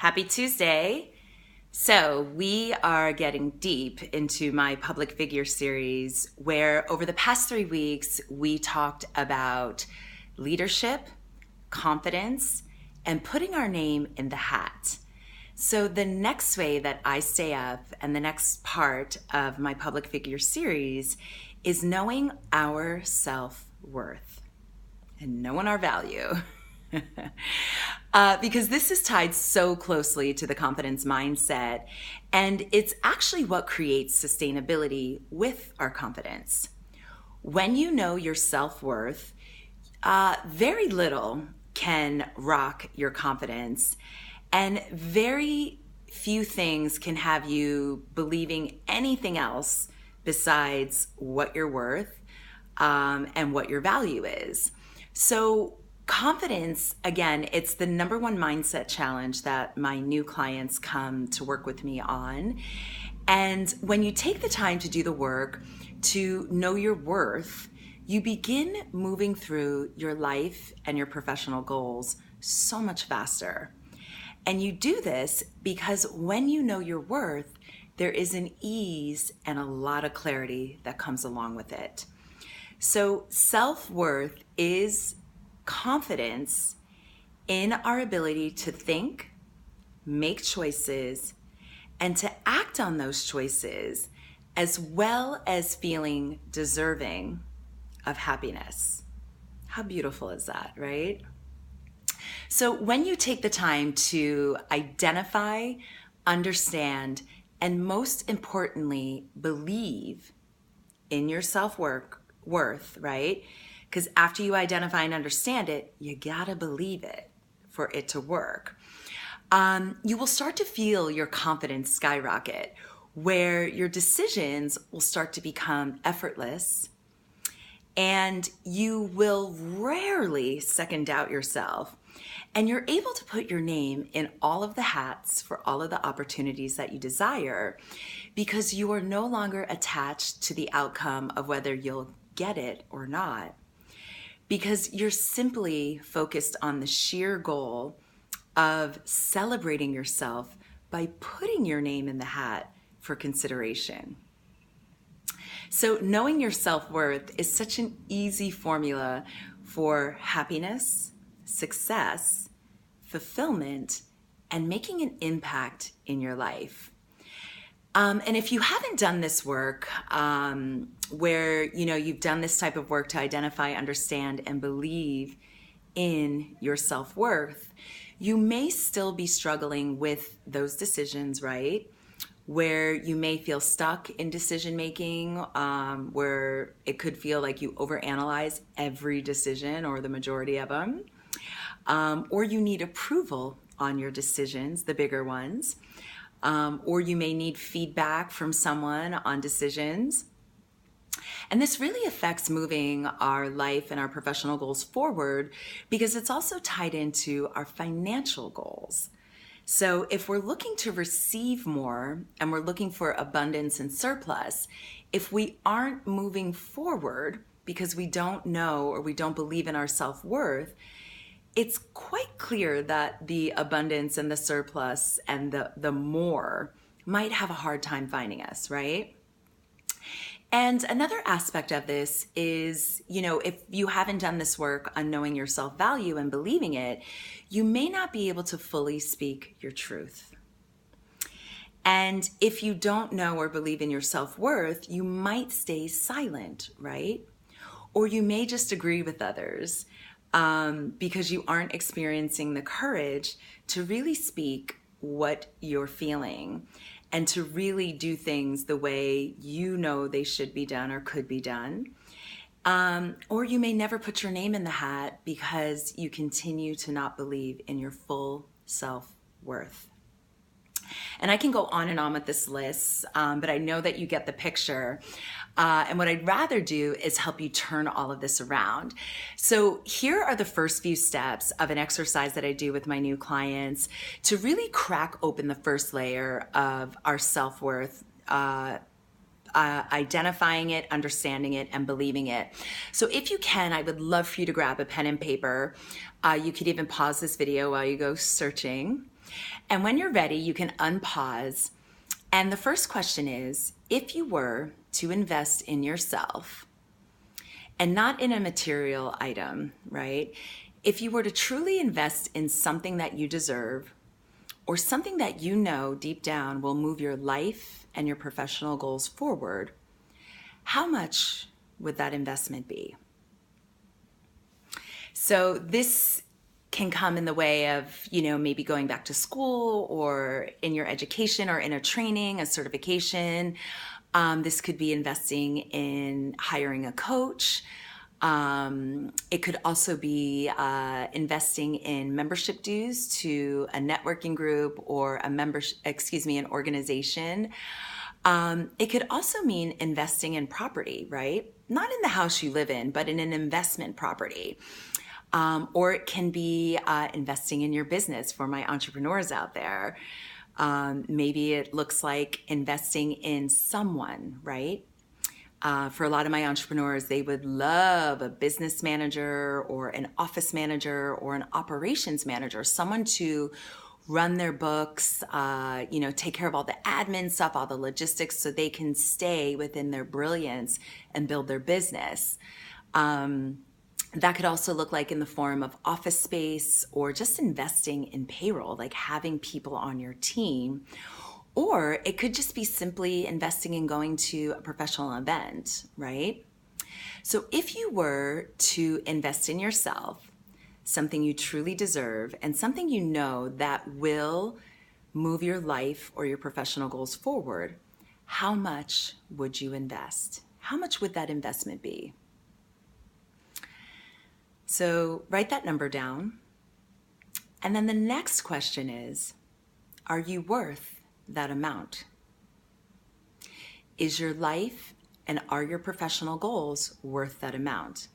Happy Tuesday. So, we are getting deep into my public figure series where over the past 3 weeks, we talked about leadership, confidence, and putting our name in the hat. So, the next way that I stay up and the next part of my public figure series is knowing our self-worth and knowing our value. Because this is tied so closely to the confidence mindset, and it's actually what creates sustainability with our confidence. When you know your self-worth, very little can rock your confidence, and very few things can have you believing anything else besides what you're worth and what your value is. So confidence, again, it's the number one mindset challenge that my new clients come to work with me on. And when you take the time to do the work to know your worth, you begin moving through your life and your professional goals so much faster. And you do this because when you know your worth, there is an ease and a lot of clarity that comes along with it. So self-worth is confidence in our ability to think, make choices, and to act on those choices, as well as feeling deserving of happiness. How beautiful is that, right? So when you take the time to identify, understand, and most importantly, believe in your self-worth, right? Because after you identify and understand it, you gotta believe it for it to work. You will start to feel your confidence skyrocket, where your decisions will start to become effortless, and you will rarely second doubt yourself. And you're able to put your name in all of the hats for all of the opportunities that you desire, because you are no longer attached to the outcome of whether you'll get it or not, because you're simply focused on the sheer goal of celebrating yourself by putting your name in the hat for consideration. So knowing your self-worth is such an easy formula for happiness, success, fulfillment, and making an impact in your life. And if you haven't done this work, where you've done this type of work to identify, understand, and believe in your self-worth, you may still be struggling with those decisions, right? Where you may feel stuck in decision making, where it could feel like you overanalyze every decision or the majority of them, or you need approval on your decisions, the bigger ones. Or you may need feedback from someone on decisions. And this really affects moving our life and our professional goals forward, because it's also tied into our financial goals. So if we're looking to receive more and we're looking for abundance and surplus, if we aren't moving forward because we don't know or we don't believe in our self-worth, it's quite clear that the abundance and the surplus and the more might have a hard time finding us, right? And another aspect of this is, if you haven't done this work on knowing your self-value and believing it, you may not be able to fully speak your truth. And if you don't know or believe in your self-worth, you might stay silent, right? Or you may just agree with others, because you aren't experiencing the courage to really speak what you're feeling and to really do things the way you know they should be done or could be done. Or you may never put your name in the hat because you continue to not believe in your full self-worth. And I can go on and on with this list, but I know that you get the picture. And what I'd rather do is help you turn all of this around. So here are the first few steps of an exercise that I do with my new clients to really crack open the first layer of our self-worth, identifying it, understanding it, and believing it. So if you can, I would love for you to grab a pen and paper. You could even pause this video while you go searching. And when you're ready, you can unpause. And the first question is, if you were to invest in yourself, and not in a material item, right? If you were to truly invest in something that you deserve, or something that you know deep down will move your life and your professional goals forward, how much would that investment be? So this can come in the way of, maybe going back to school or in your education or in a training, a certification. This could be investing in hiring a coach. It could also be investing in membership dues to a networking group or an organization. It could also mean investing in property, right? Not in the house you live in, but in an investment property. Or it can be investing in your business for my entrepreneurs out there. Maybe it looks like investing in someone, right? For a lot of my entrepreneurs, they would love a business manager or an office manager or an operations manager, someone to run their books, take care of all the admin stuff, all the logistics, so they can stay within their brilliance and build their business. That could also look like in the form of office space or just investing in payroll, like having people on your team. Or it could just be simply investing in going to a professional event, right? So if you were to invest in yourself, something you truly deserve, and something you know that will move your life or your professional goals forward, how much would you invest? How much would that investment be? So write that number down. And then the next question is, are you worth that amount? Is your life and are your professional goals worth that amount?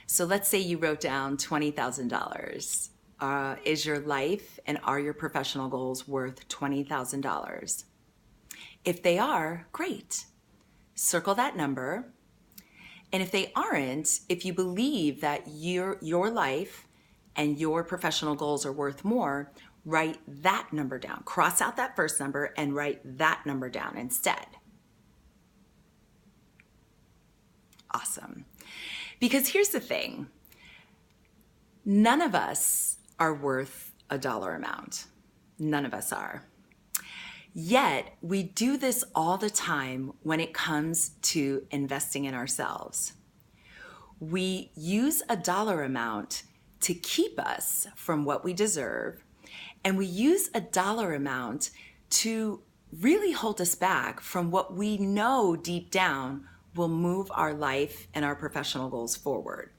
So let's say you wrote down $20,000. Is your life and are your professional goals worth $20,000? If they are, great. Circle that number. And if they aren't, if you believe that your life and your professional goals are worth more, write that number down. Cross out that first number and write that number down instead. Awesome. Because here's the thing. None of us are worth a dollar amount. None of us are. Yet we do this all the time when it comes to investing in ourselves. We use a dollar amount to keep us from what we deserve, and we use a dollar amount to really hold us back from what we know deep down will move our life and our professional goals forward.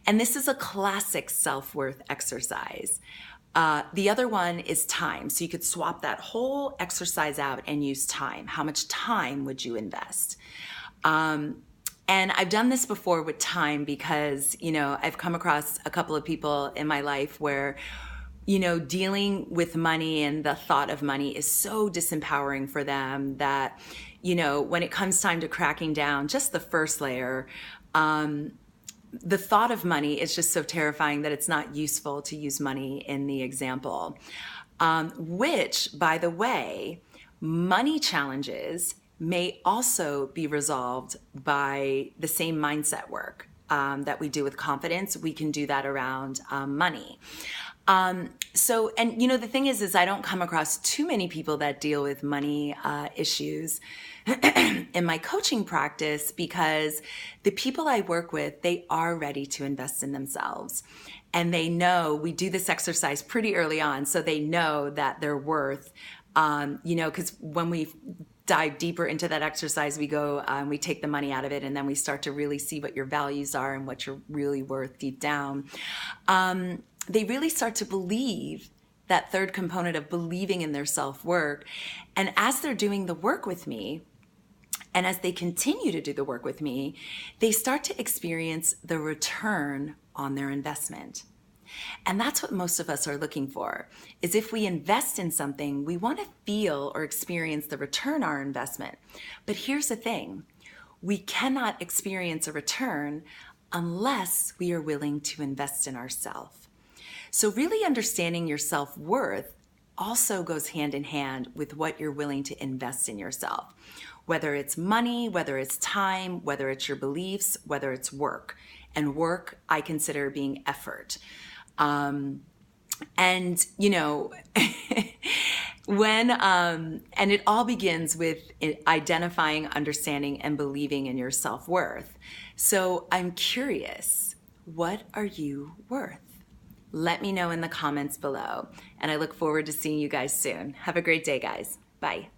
And this is a classic self-worth exercise. The other one is time. So you could swap that whole exercise out and use time. How much time would you invest? And I've done this before with time because, I've come across a couple of people in my life where, dealing with money and the thought of money is so disempowering for them that, when it comes time to cracking down just the first layer, the thought of money is just so terrifying that it's not useful to use money in the example. Which, by the way, money challenges may also be resolved by the same mindset work that we do with confidence. We can do that around money. The thing is I don't come across too many people that deal with money issues in my coaching practice because the people I work with, they are ready to invest in themselves. And they know we do this exercise pretty early on, so they know that they're worth, because when we dive deeper into that exercise, we go and we take the money out of it, and then we start to really see what your values are and what you're really worth deep down. They really start to believe that third component of believing in their self-worth. And as they're doing the work with me, and as they continue to do the work with me, they start to experience the return on their investment. And that's what most of us are looking for, is if we invest in something, we want to feel or experience the return on our investment. But here's the thing, we cannot experience a return unless we are willing to invest in ourselves. So really understanding your self-worth also goes hand in hand with what you're willing to invest in yourself. Whether it's money, whether it's time, whether it's your beliefs, whether it's work. And work, I consider being effort. And, you know, and it all begins with identifying, understanding, and believing in your self-worth. So I'm curious, what are you worth? Let me know in the comments below. And I look forward to seeing you guys soon. Have a great day, guys. Bye.